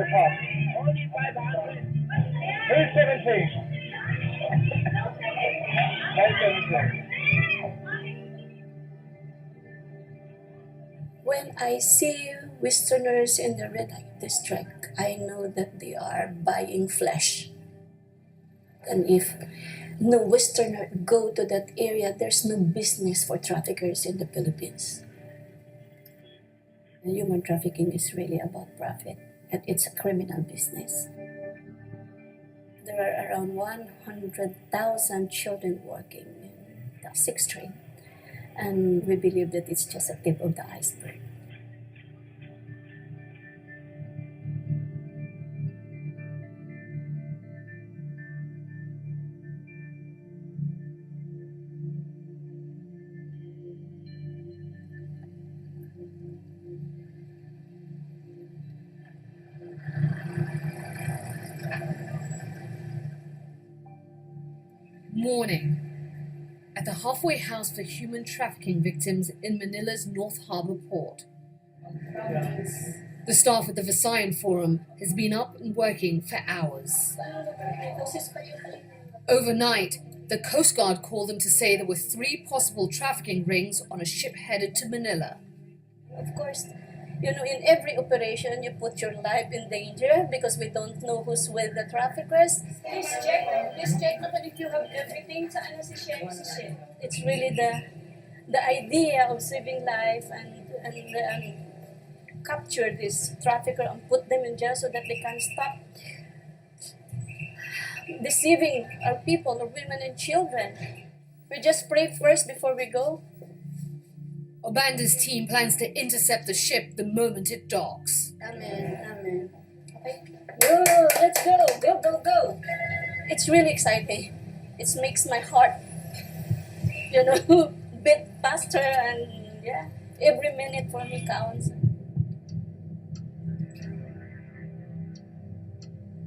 top. Only 500. 370. 570. When I see Westerners in the red light district, I know that they are buying flesh. And if no Westerner go to that area, there's no business for traffickers in the Philippines. And human trafficking is really about profit, and it's a criminal business. There are around 100,000 children working in the sex trade, and we believe that it's just a tip of the iceberg. Morning. At the halfway house for human trafficking victims in Manila's North Harbour port. The staff at the Visayan Forum has been up and working for hours. Overnight, the Coast Guard called them to say there were 3 possible trafficking rings on a ship headed to Manila. Of course, in every operation, you put your life in danger because we don't know who's with the traffickers. Please check naman if you have everything. Saan na si Chef? It's really the idea of saving life and capture this trafficker and put them in jail so that they can stop deceiving our people, our women and children. We just pray first before we go. Obanda's team plans to intercept the ship the moment it docks. Amen. Okay. Go, let's go. It's really exciting. It makes my heart, beat faster, and every minute for me counts.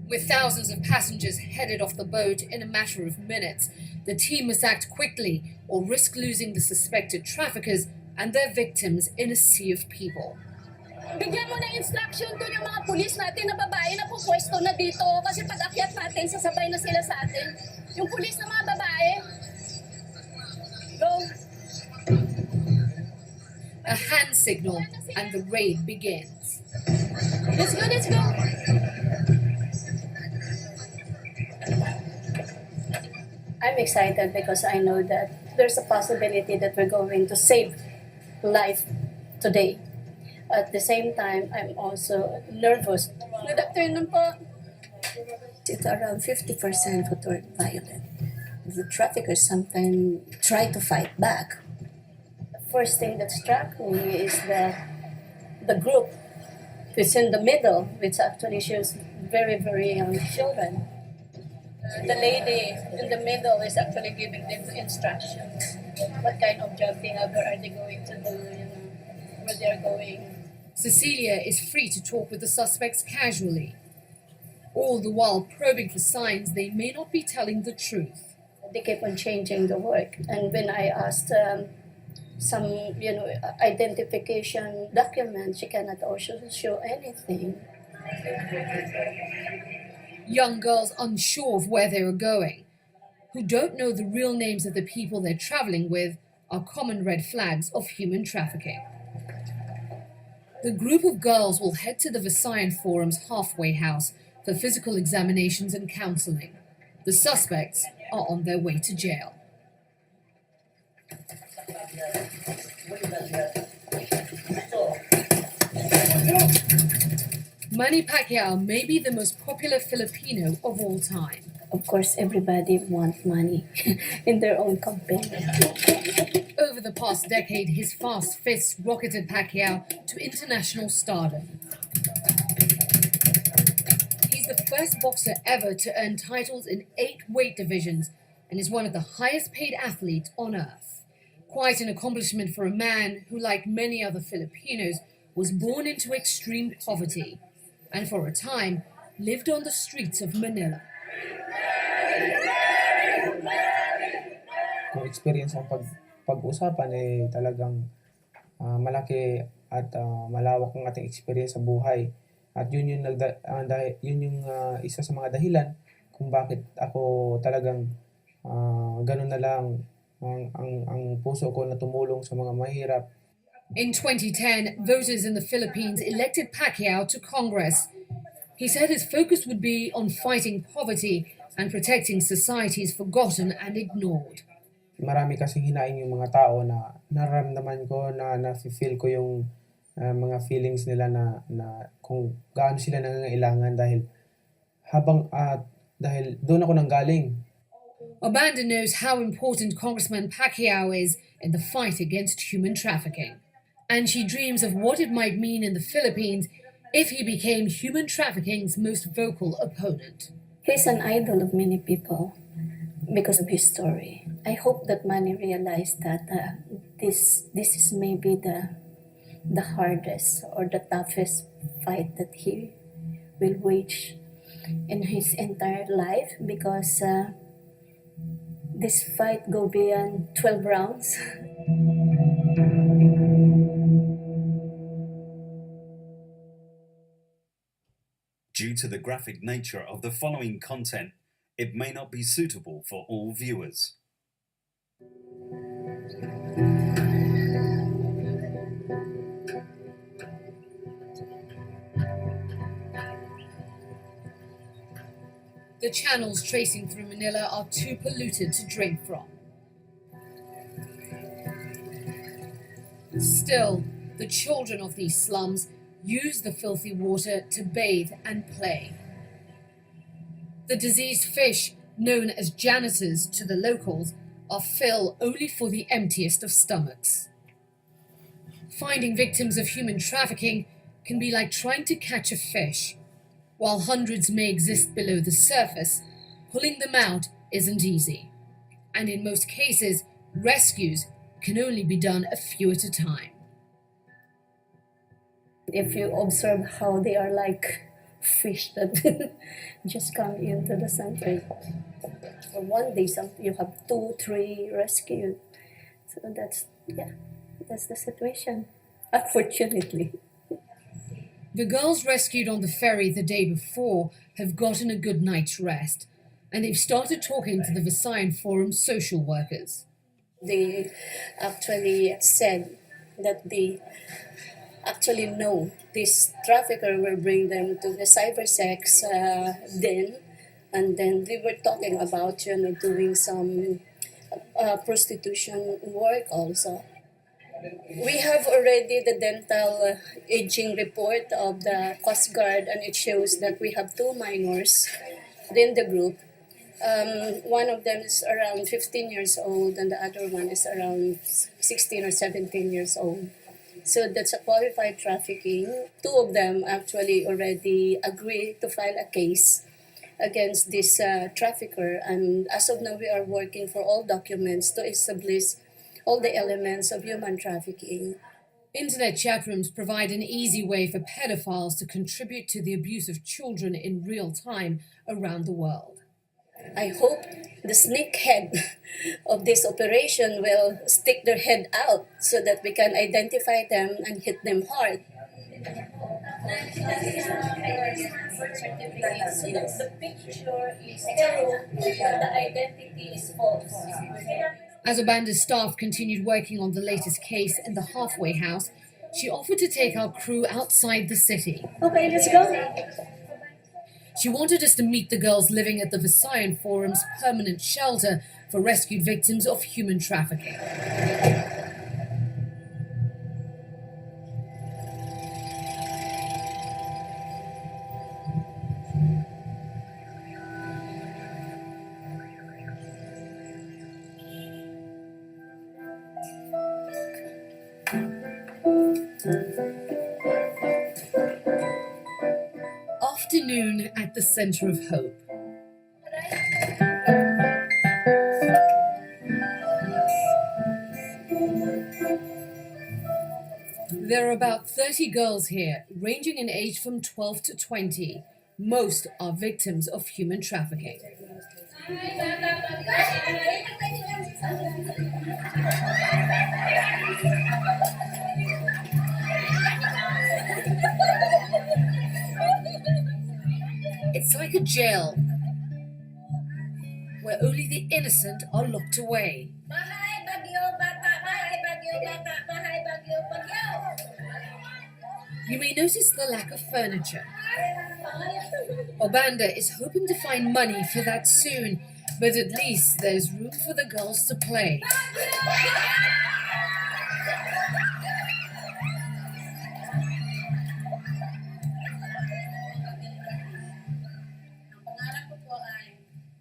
With thousands of passengers headed off the boat in a matter of minutes, the team must act quickly or risk losing the suspected traffickers and their victims in a sea of people. Bigyan mo ng instruction doon yung mga pulis natin na babae na pupwesto na dito kasi pag akyat natin, sasabay na sila sa atin. Yung pulis na mga babae. Go. A hand signal and the raid begins. Let's go. I'm excited because I know that there's a possibility that we're going to save life today. At the same time, I'm also nervous. Good afternoon po. It's around 50% who turn violent. The traffickers sometimes try to fight back. The first thing that struck me is the group who's in the middle, which actually shows very, very young children. The lady in the middle is actually giving them instructions. What kind of job they have, where are they going to do, where they're going. Cecilia is free to talk with the suspects casually, all the while probing for signs they may not be telling the truth. They keep on changing the work. And when I asked some, identification documents, she cannot also show anything. Young girls unsure of where they are going, who don't know the real names of the people they're traveling with, are common red flags of human trafficking. The group of girls will head to the Visayan Forum's halfway house for physical examinations and counseling. The suspects are on their way to jail. Manny Pacquiao may be the most popular Filipino of all time. Of course, everybody wants money in their own company. Over the past decade, his fast fists rocketed Pacquiao to international stardom. He's the first boxer ever to earn titles in 8 weight divisions and is one of the highest paid athletes on earth. Quite an accomplishment for a man who, like many other Filipinos, was born into extreme poverty and for a time lived on the streets of Manila. Kung experience ang pag-usapan talagang malaki at malawak ang ating experience sa buhay. At yun yung isa sa mga dahilan kung bakit ako talagang ganun na lang ang puso ko na tumulong sa mga mahirap. In 2010, voters in the Philippines elected Pacquiao to Congress. He said his focus would be on fighting poverty and protecting societies forgotten and ignored. Marami kasing hinaing yung mga tao na nararamdaman ko na nafe-feel ko yung mga feelings nila na kung gaano sila nangangailangan dahil doon ako nanggaling. Obanda knows how important Congressman Pacquiao is in the fight against human trafficking. And she dreams of what it might mean in the Philippines if he became human trafficking's most vocal opponent. He's an idol of many people because of his story. I hope that Manny realized that this is maybe the hardest or the toughest fight that he will wage in his entire life, because this fight go beyond 12 rounds. Due to the graphic nature of the following content, it may not be suitable for all viewers. The channels tracing through Manila are too polluted to drink from. Still, the children of these slums use the filthy water to bathe and play. The diseased fish, known as janitors to the locals, are fill only for the emptiest of stomachs. Finding victims of human trafficking can be like trying to catch a fish. While hundreds may exist below the surface, pulling them out isn't easy. And in most cases, rescues can only be done a few at a time. If you observe how they are like fish that just come into the center, for one day you have 2-3 rescued. So that's the situation, unfortunately. The girls rescued on the ferry the day before have gotten a good night's rest, and they've started talking to the Visayan Forum social workers. They actually said that they actually know this trafficker will bring them to the cybersex den, and then they were talking about doing some prostitution work also. We have already the dental aging report of the Coast Guard, and it shows that we have 2 minors in the group. One of them is around 15 years old, and the other one is around 16 or 17 years old. So that's a qualified trafficking. 2 of them actually already agreed to file a case against this trafficker, and as of now we are working for all documents to establish all the elements of human trafficking. Internet chat rooms provide an easy way for pedophiles to contribute to the abuse of children in real time around the world. I hope the snake head of this operation will stick their head out so that we can identify them and hit them hard. The picture is true, the identity is false. As Obanda's staff continued working on the latest case in the halfway house, she offered to take our crew outside the city. Okay, let's go. She wanted us to meet the girls living at the Visayan Forum's permanent shelter for rescued victims of human trafficking. Afternoon at the Center of Hope. There are about 30 girls here, ranging in age from 12 to 20. Most are victims of human trafficking. It's like a jail where only the innocent are locked away. Bahay bagyo bata, bahay bagyo bata, bahay bagyo bagyo. You may notice the lack of furniture. Obanda is hoping to find money for that soon, but at least there's room for the girls to play.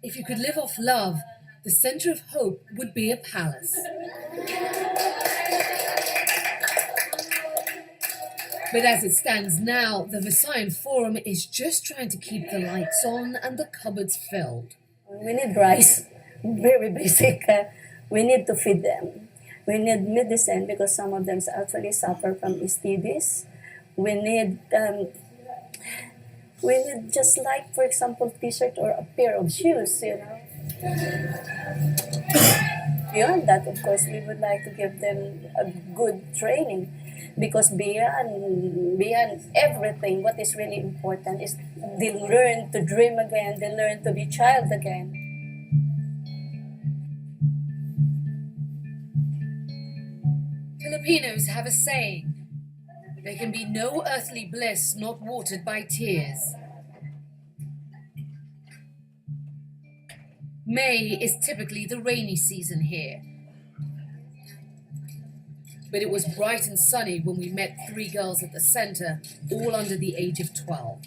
If you could live off love, the center of hope would be a palace. But as it stands now, the Versailles Forum is just trying to keep the lights on and the cupboards filled. We need rice, very basic. We need to feed them. We need medicine because some of them actually suffer from STDs. We need just like, for example, t-shirt or a pair of shoes, you know. Beyond that, of course, we would like to give them a good training because beyond everything, what is really important is they learn to dream again, they learn to be child again. Filipinos have a saying, there can be no earthly bliss not watered by tears. May is typically the rainy season here. But it was bright and sunny when we met 3 girls at the center, all under the age of 12.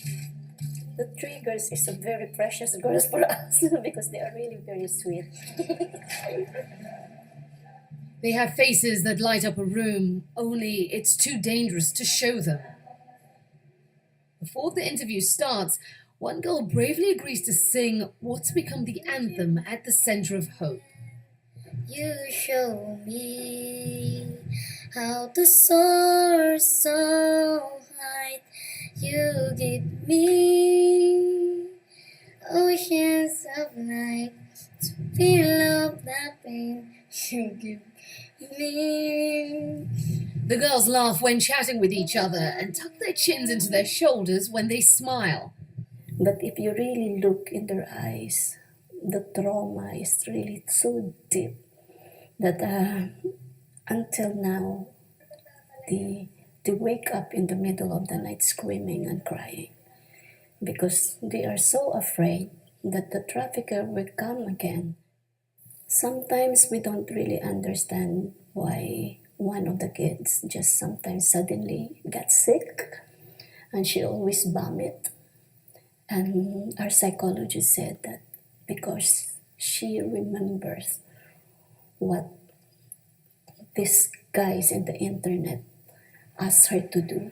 The 3 girls is a very precious girls for us because they are really very sweet. They have faces that light up a room, only it's too dangerous to show them. Before the interview starts, one girl bravely agrees to sing what's become the anthem at the center of hope. You show me how to soar so high. You give me oceans of light to feel up the pain you give me. The girls laugh when chatting with each other and tuck their chins into their shoulders when they smile. But if you really look in their eyes, the trauma is really so deep that until now, they wake up in the middle of the night screaming and crying because they are so afraid that the trafficker will come again. Sometimes we don't really understand why one of the kids just sometimes suddenly got sick and she always vomit. And our psychologist said that because she remembers what these guys in the internet asked her to do.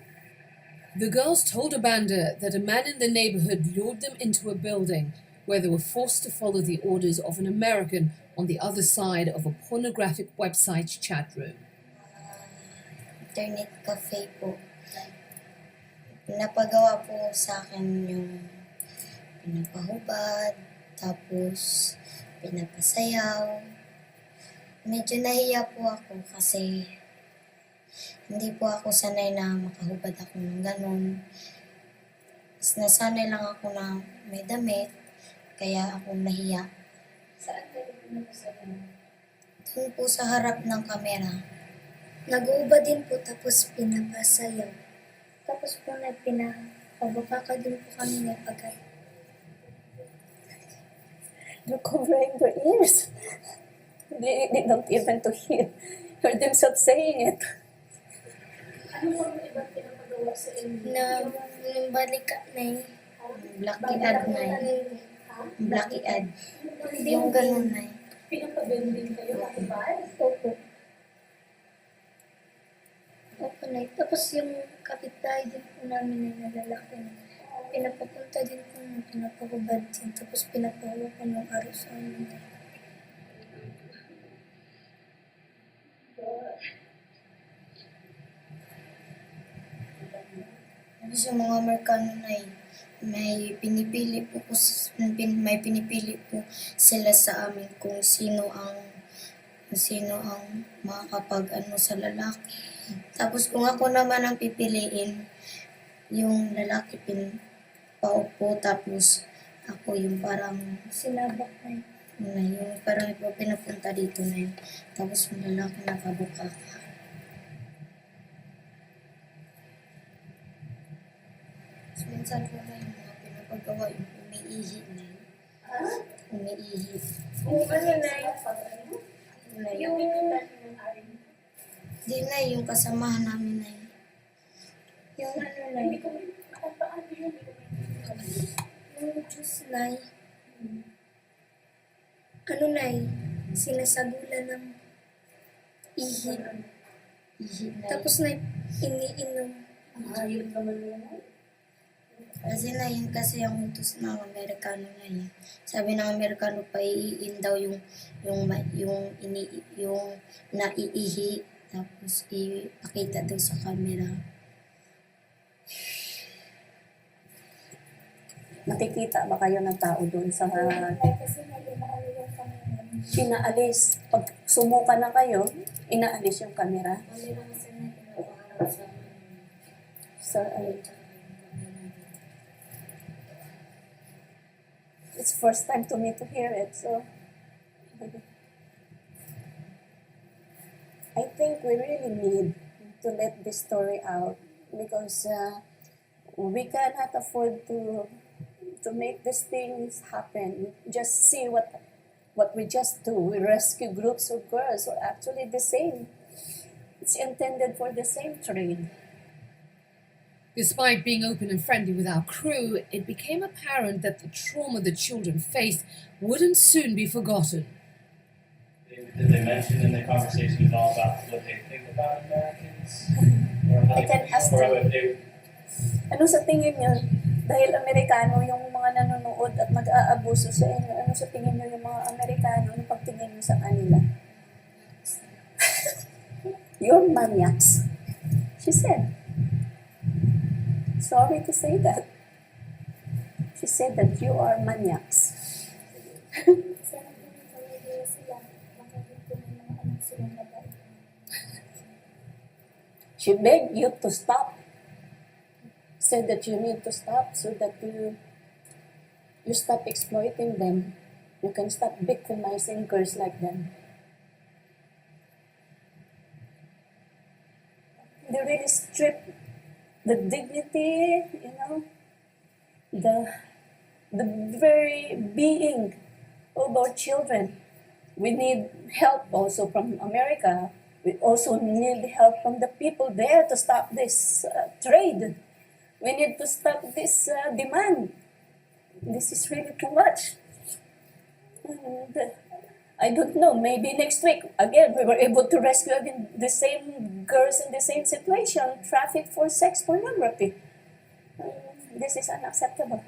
The girls told Obanda that a man in the neighborhood lured them into a building where they were forced to follow the orders of an American on the other side of a pornographic website's chat room. Internet cafe po. Pinapagawa po sa akin yung pinapahubad, tapos pinapasayaw. Medyo nahiya po ako kasi hindi po ako sanay na makahubad ako ng ganun. Mas nasanay lang ako na may damit, kaya ako nahiya. Saan kayo pinapasayaw? Doon po sa harap ng kamera. Nag-uubad din po tapos pinapasayaw. Tapos po pinapababa din po kami ng pagay. They're covering their ears. They don't even to hear themselves saying it. Ano po ang ibang pinapagawa sa inyo? Na yung balikat na yun. Blacky ad na yun. Blacky ad. Yung ganun na yun. Pinapabending kayo kapag? Opo. Opo na yun. Tapos yung kapitbahay din po namin na lalaki na pinapapunta din po na pinapahubad din. Tapos pinapahawakan ng araw sa amin. Tapos yung mga Amerikano na yun, may pinipili po sila sa amin kung sino ang makakapag-ano sa lalaki. Tapos kung ako naman ang pipiliin, yung lalaki paupo tapos ako yung parang Sinabak na yun. yung parang ikaw pinapunta dito na yun. Tapos malalaki nakabuka ka. So, minsan po na yung mga pinapagawa yung umiihi na yun. Umiihi. Yung ano na yun? Na Yung yun. Di na yung kasamahan namin na yun. yung ano na yun? Yung juice na ano na sinasabulan ng ihi. Ihi na tapos na iniinom. Kasi na yun kasi ang utos ng Amerikano na yun. Sabi ng Amerikano pa iiin daw yung naiihi tapos ipakita daw sa camera. Nakikita ba kayo ng tao doon sa pinaalis? Pag sumuka na kayo, inaalis yung camera. So, it's first time to me to hear it. So, I think we really need to let this story out because we cannot afford to make these things happen. Just see what we just do. We rescue groups of girls who are actually the same. It's intended for the same trade. Despite being open and friendly with our crew, it became apparent that the trauma the children faced wouldn't soon be forgotten. Did they mention in the conversation at all about what they think about Americans? Or how I can ask or them. what they Ano sa tingin niyo? Dahil Amerikano yung mga nanonood at nag-aabuso sa inyo, ano sa tingin niyo yung mga Amerikano? Ano pagtingin niyo sa kanila? You're maniacs. She said. Sorry to say that. She said that you are maniacs. She begged you to stop. Said that you need to stop so that you stop exploiting them. You can stop victimizing girls like them. They really strip the dignity, the very being of our children. We need help also from America. We also need help from the people there to stop this trade. We need to stop this demand. This is really too much. And I don't know, maybe next week, again, we were able to rescue again the same girls in the same situation, trafficked for sex pornography. This is unacceptable.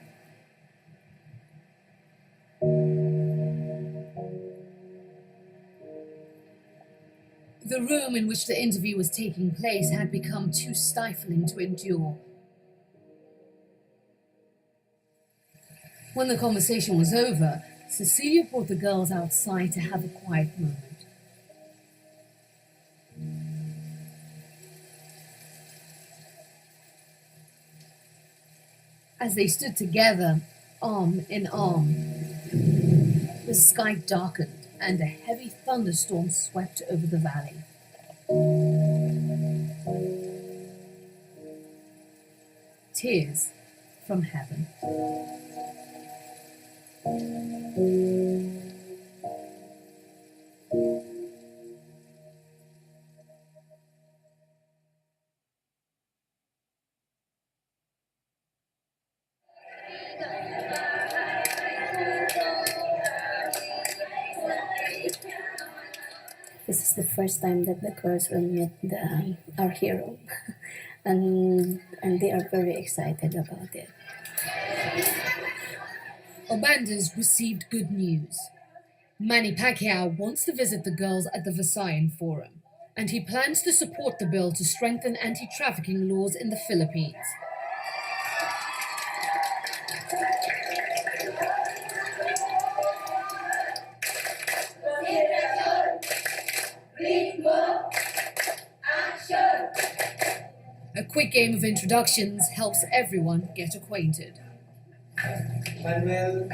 The room in which the interview was taking place had become too stifling to endure. When the conversation was over, Cecilia brought the girls outside to have a quiet moment. As they stood together, arm in arm, the sky darkened and a heavy thunderstorm swept over the valley. Tears from heaven. This is the first time that the girls will meet our hero, and they are very excited about it. Obandas received good news. Manny Pacquiao wants to visit the girls at the Versailles Forum, and he plans to support the bill to strengthen anti-trafficking laws in the Philippines. A quick game of introductions helps everyone get acquainted. Manuel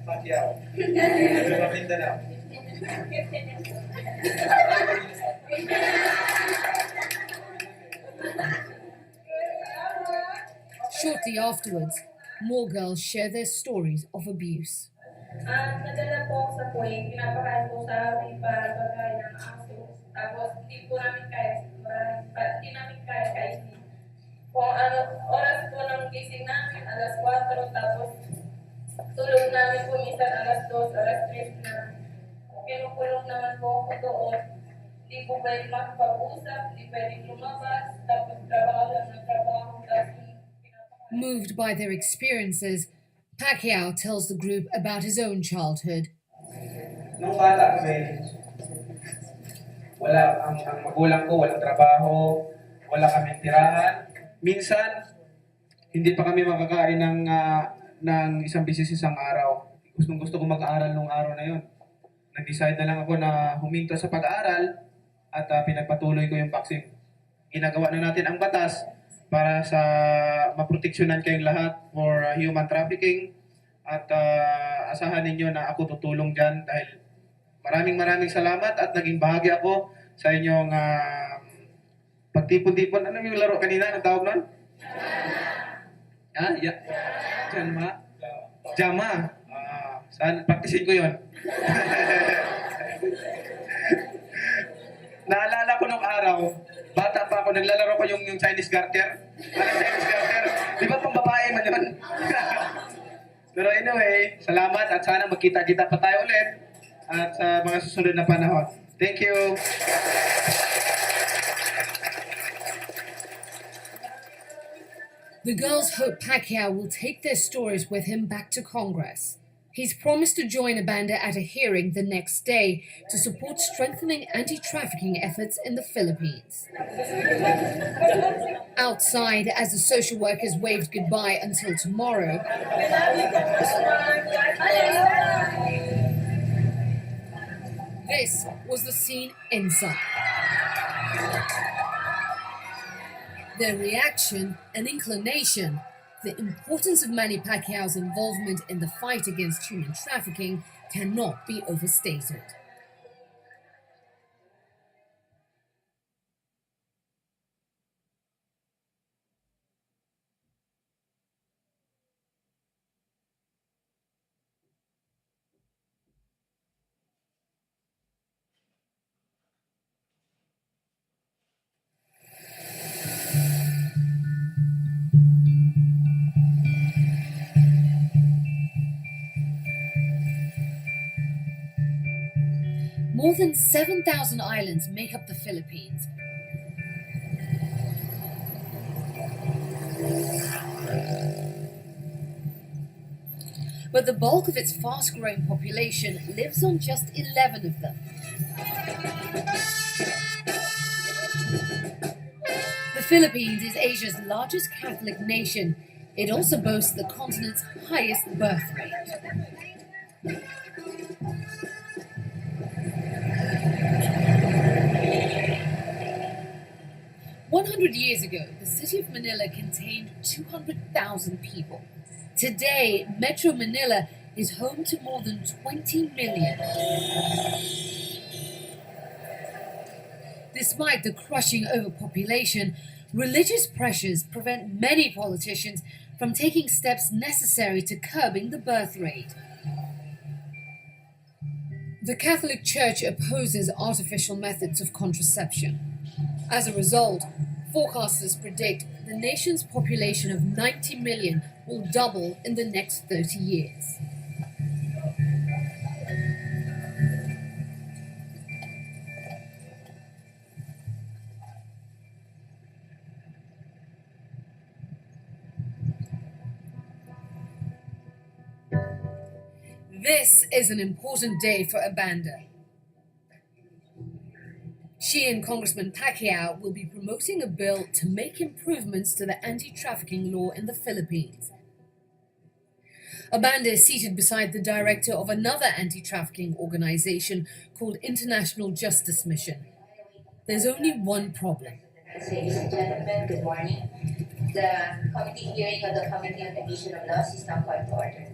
Pacquiao. From Mindanao. Shortly afterwards, more girls share their stories of abuse. Nadala po ako sa point, pinapakain po sa amin para pagkain ng aso. Tapos, hindi po namin kaya, hindi namin kaya kainin. Kung ano, oras po ng gising namin, alas 4, tapos tulog namin po minsan alas 2, alas 3 na. Kinukulong naman po ako doon. Hindi po pwede makapag-usap, hindi pwede lumabas, tapos trabaho lang ng trabaho. Moved by their experiences, Pacquiao tells the group about his own childhood. Nung bata kami, ang magulang ko, walang trabaho, wala kaming tirahan. Minsan, hindi pa kami makakain ng isang bisis isang araw. Gusto ko mag-aaral nung araw na yon. Nag-decide na lang ako na huminto sa pag-aaral at pinagpatuloy ko yung vaccine. Ginagawa na natin ang batas para sa maproteksyonan kayong lahat for human trafficking at asahan ninyo na ako tutulong dyan dahil maraming salamat at naging bahagi ako sa inyong pagtipon-tipon. Ano yung laro kanina? Ang tawag nun? Jama? Jama. Saan? Praktisin ko yun. Naalala ko nung araw, bata pa ako, naglalaro ko yung Chinese garter. Chinese garter. Di ba pang babae man yun? Pero anyway, salamat at sana magkita-kita pa tayo ulit at sa mga susunod na panahon. Thank you. The girls hope Pacquiao will take their stories with him back to Congress. He's promised to join Abanda at a hearing the next day to support strengthening anti-trafficking efforts in the Philippines. Outside, as the social workers waved goodbye until tomorrow, this was the scene inside. Their reaction and inclination. The importance of Manny Pacquiao's involvement in the fight against human trafficking cannot be overstated. More than 7,000 islands make up the Philippines. But the bulk of its fast-growing population lives on just 11 of them. The Philippines is Asia's largest Catholic nation. It also boasts the continent's highest birth rate. 100 years ago, the city of Manila contained 200,000 people. Today, Metro Manila is home to more than 20 million. Despite the crushing overpopulation, religious pressures prevent many politicians from taking steps necessary to curbing the birth rate. The Catholic Church opposes artificial methods of contraception. As a result, forecasters predict the nation's population of 90 million will double in the next 30 years. This is an important day for Abanda. She and Congressman Pacquiao will be promoting a bill to make improvements to the anti-trafficking law in the Philippines. Abanda is seated beside the director of another anti-trafficking organization called International Justice Mission. There's only one problem. Ladies and gentlemen, good morning. The committee hearing of the Committee on Revision of Laws is now called to order.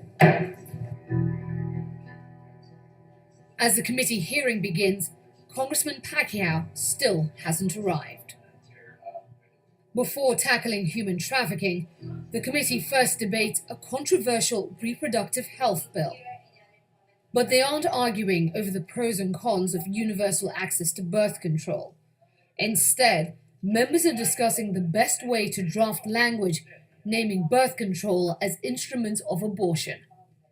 As the committee hearing begins, Congressman Pacquiao still hasn't arrived. Before tackling human trafficking, the committee first debates a controversial reproductive health bill. But they aren't arguing over the pros and cons of universal access to birth control. Instead, members are discussing the best way to draft language naming birth control as instruments of abortion.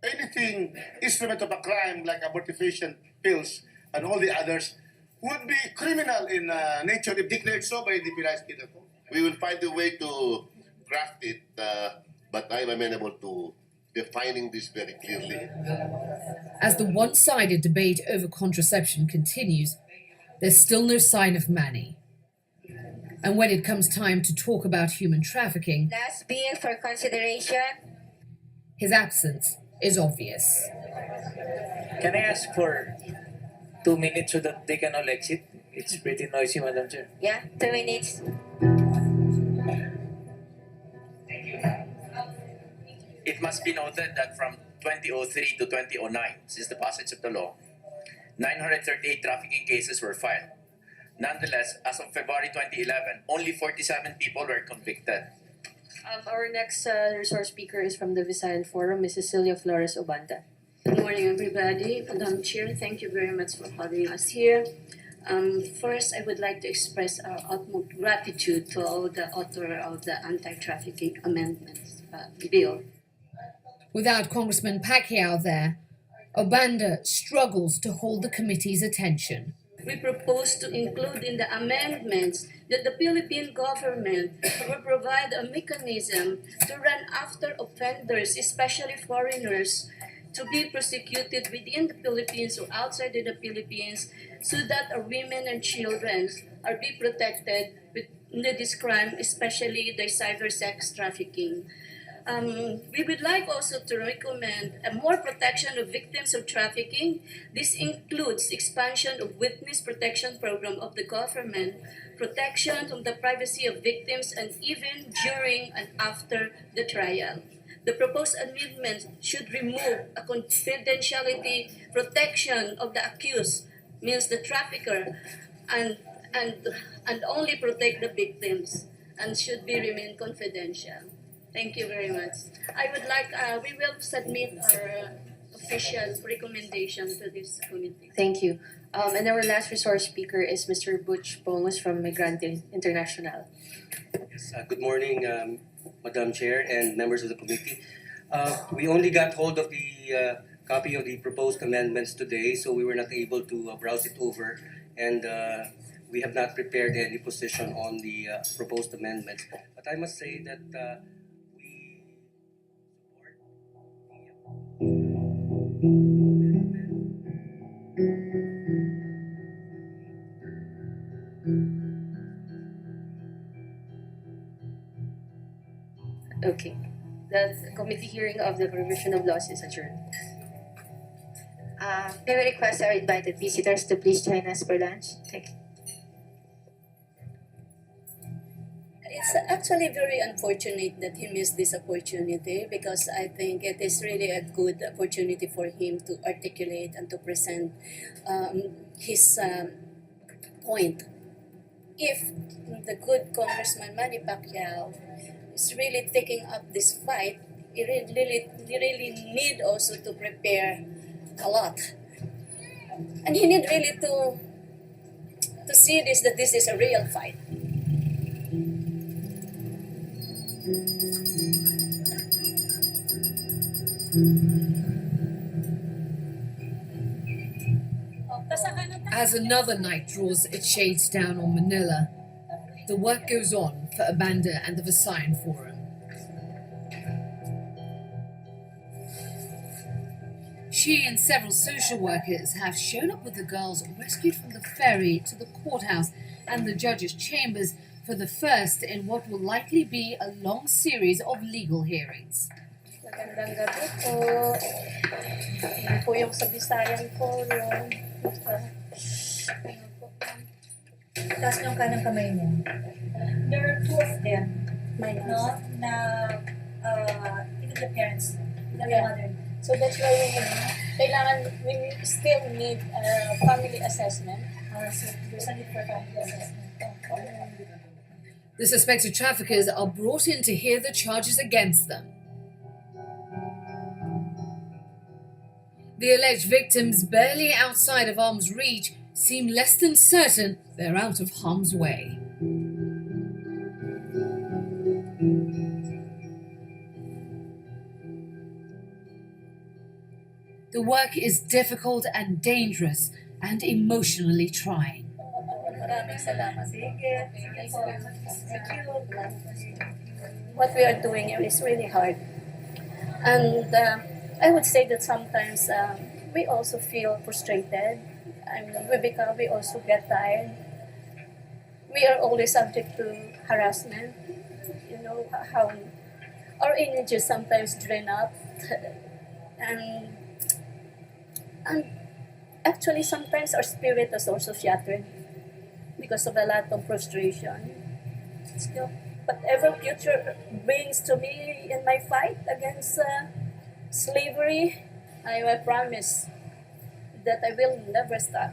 Anything instrument of a crime like abortifacient pills and all the others would be criminal in nature if declared so by the penalized penal code. We will find a way to craft it, but I'm amenable to defining this very clearly. As the one-sided debate over contraception continues, there's still no sign of Manny. And when it comes time to talk about human trafficking, Last bill for consideration. his absence is obvious. Can I ask for 2 minutes so that they can all exit? It's pretty noisy, Madam Chair. Yeah, 2 minutes. It must be noted that from 2003 to 2009, since the passage of the law, 938 trafficking cases were filed. Nonetheless, as of February 2011, only 47 people were convicted. Our next resource speaker is from the Visayan Forum, Mrs. Celia Flores Obanda. Good morning, everybody. Madam Chair, thank you very much for having us here. First, I would like to express our utmost gratitude to all the author of the Anti-Trafficking Amendments Bill. Without Congressman Pacquiao there, Obanda struggles to hold the committee's attention. We propose to include in the amendments that the Philippine government will provide a mechanism to run after offenders, especially foreigners, to be prosecuted within the Philippines or outside of the Philippines, so that our women and children are be protected with this crime, especially the cyber sex trafficking. We would like also to recommend a more protection of victims of trafficking. This includes expansion of witness protection program of the government, protection from the privacy of victims, and even during and after the trial. The proposed amendment should remove a confidentiality protection of the accused, means the trafficker, and only protect the victims, and should be remain confidential. Thank you very much. I would like, we will submit our official recommendation to this committee. Thank you. And our last resource speaker is Mr. Butch Bongos from Migrante International. Yes, good morning, Madam Chair and members of the committee. We only got hold of the copy of the proposed amendments today, so we were not able to browse it over, and we have not prepared any position on the proposed amendments. But I must say that we Okay. The committee hearing of the revision of laws is adjourned. May we request our invited visitors to please join us for lunch? Thank you. It's actually very unfortunate that he missed this opportunity, because I think it is really a good opportunity for him to articulate and to present his point. If the good Congressman Manny Pacquiao is really taking up this fight, he really need also to prepare a lot. And he need really to see this, that this is a real fight. As another night draws its shades down on Manila, the work goes on for Obanda and the Visayan Forum. She and several social workers have shown up with the girls rescued from the ferry to the courthouse and the judge's chambers for the first in what will likely be a long series of legal hearings. Magandang gabi po. Yan po yung sa Visayan Forum. Taas yung kanang kamay mo. There are two of them. Minors. no, na even the parents, even the Yeah. mother. So that's why we still need a family assessment. So there's a need for family assessment. The suspected traffickers are brought in to hear the charges against them. The alleged victims, barely outside of arm's reach, seem less than certain they're out of harm's way. The work is difficult and dangerous and emotionally trying. Maraming salamat. Sige. What we are doing here is really hard. And I would say that sometimes we also feel frustrated. We also get tired. We are always subject to harassment. You know, how our energy sometimes drain up. And actually sometimes our spirit is also shattered because of a lot of frustration. Still, whatever future brings to me in my fight against slavery, I promise that I will never stop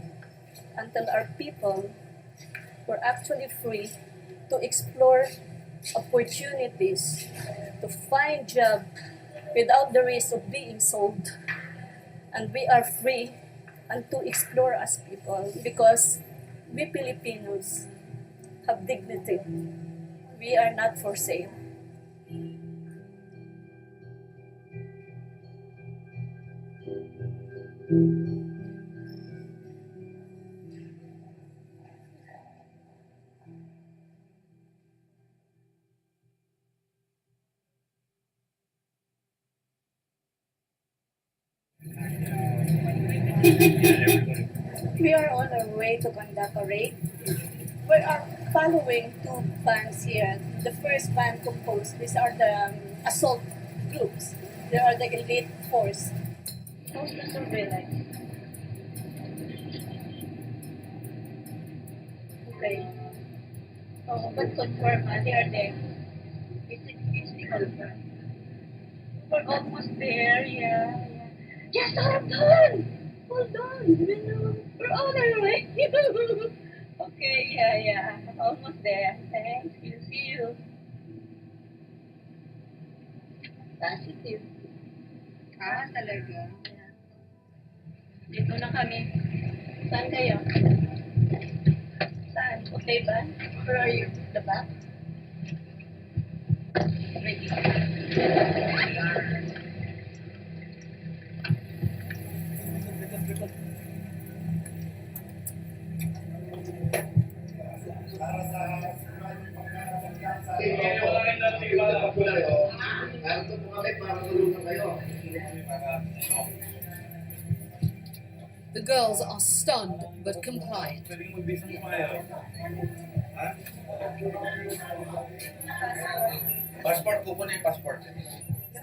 until our people were actually free to explore opportunities, to find job without the risk of being sold. And we are free and to explore as people because we Filipinos have dignity. We are not for sale. We are on our way to conduct a raid. We are following two bands here. The first band composed, these are the assault groups. They are the elite force. How's the surveillance? Okay. Oh, but confirm, they are there. It's the confirm. We're almost there, yeah. Yes, hold on! Hold on, we're on our way. Okay, yeah, almost there. Thanks, see you. Positive. Talaga. Dito na kami. Saan kayo? Saan? Okay ba? Where are you? The back? Ready. The girls are stunned but compliant.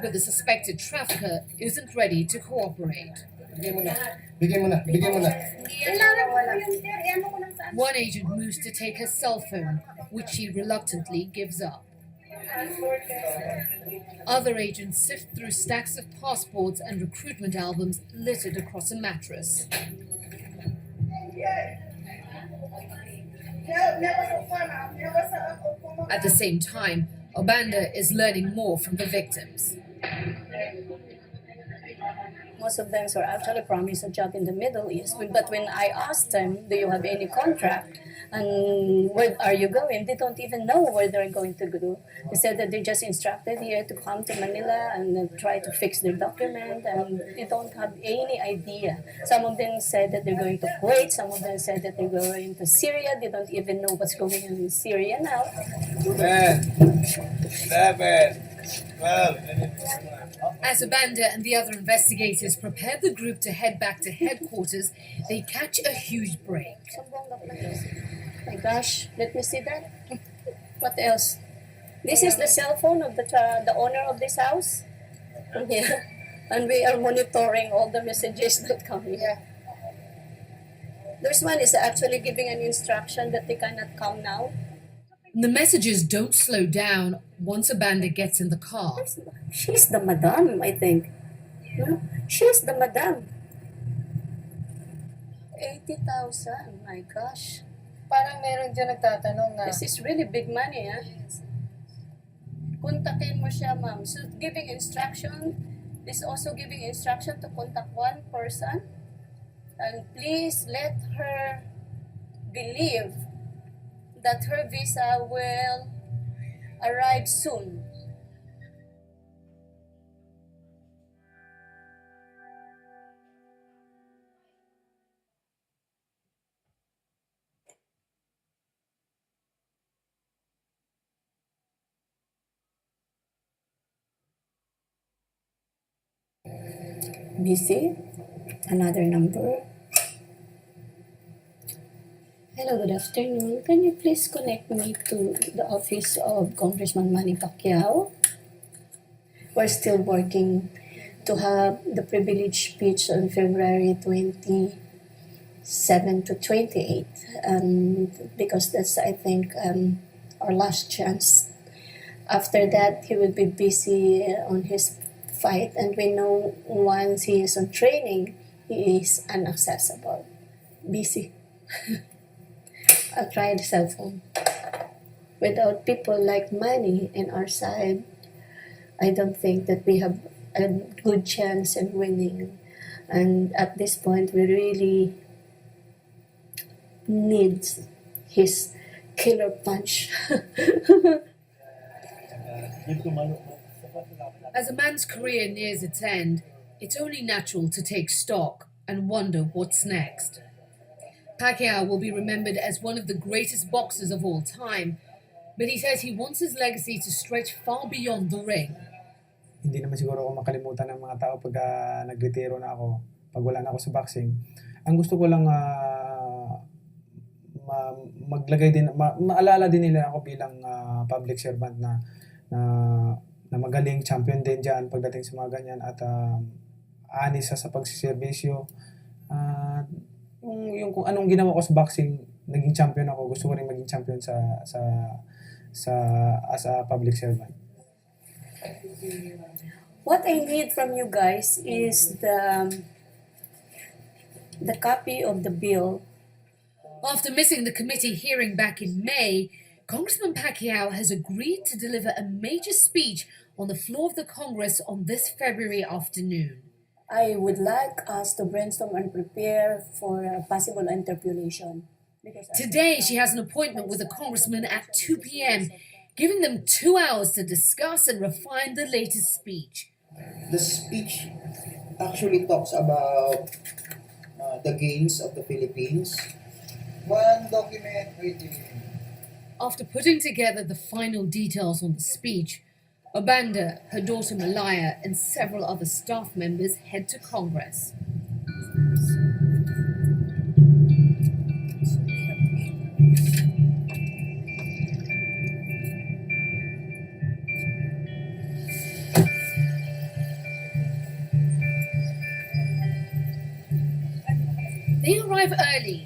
But the suspected trafficker isn't ready to cooperate. One agent moves to take her cell phone, which she reluctantly gives up. Other agents sift through stacks of passports and recruitment albums littered across a mattress. At the same time, Obanda is learning more from the victims. Most of them are actually promised a job in the Middle East. But when I asked them, do you have any contract? And where are you going? They don't even know where they're going to go. They said that they're just instructed here to come to Manila and try to fix their document, and they don't have any idea. Some of them said that they're going to Kuwait. Some of them said that they're going to Syria. They don't even know what's going on in Syria now. 10, 11, 12. As Obanda and the other investigators prepare the group to head back to headquarters, they catch a huge break. My gosh, let me see that. What else? This is the cell phone of the owner of this house. Yeah. And we are monitoring all the messages that come here. This one is actually giving an instruction that they cannot come now. The messages don't slow down once Abanda gets in the car. She's the madam, I think. No? She's the madam. 80,000, my gosh. Parang meron dyan nagtatanong na... This is really big money, ah. Kontakin mo siya, ma'am. So, giving instruction, is also giving instruction to contact one person. And please let her believe that her visa will arrive soon. Busy? Another number? Hello, good afternoon. Can you please connect me to the office of Congressman Manny Pacquiao? We're still working to have the privilege speech on February 27 to 28. Because that's, I think, our last chance. After that, he will be busy on his fight, and we know once he is on training, he is inaccessible. Busy. I'll try the cell phone. Without people like Manny in our side, I don't think that we have a good chance in winning. And at this point, we really need his killer punch. As a man's career nears its end, it's only natural to take stock and wonder what's next. Pacquiao will be remembered as one of the greatest boxers of all time, but he says he wants his legacy to stretch far beyond the ring. Hindi naman siguro ako makalimutan ng mga tao pag nagretiro na ako, pag wala na ako sa boxing. Ang gusto ko lang maglagay din, maalala din nila ako bilang public servant na magaling champion din dyan pagdating sa mga ganyan at honest sa pagsiservisyo. Yung kung anong ginawa ko sa boxing, naging champion ako. Gusto ko rin maging champion as a public servant. What I need from you guys is the copy of the bill. After missing the committee hearing back in May, Congressman Pacquiao has agreed to deliver a major speech on the floor of the Congress on this February afternoon. I would like us to brainstorm and prepare for a possible interpolation. Today, she has an appointment with the congressman at 2 p.m., giving them 2 hours to discuss and refine the latest speech. The speech actually talks about the gains of the Philippines. One document waiting. After putting together the final details on the speech, Abanda, her daughter Malaya, and several other staff members head to Congress. They arrive early.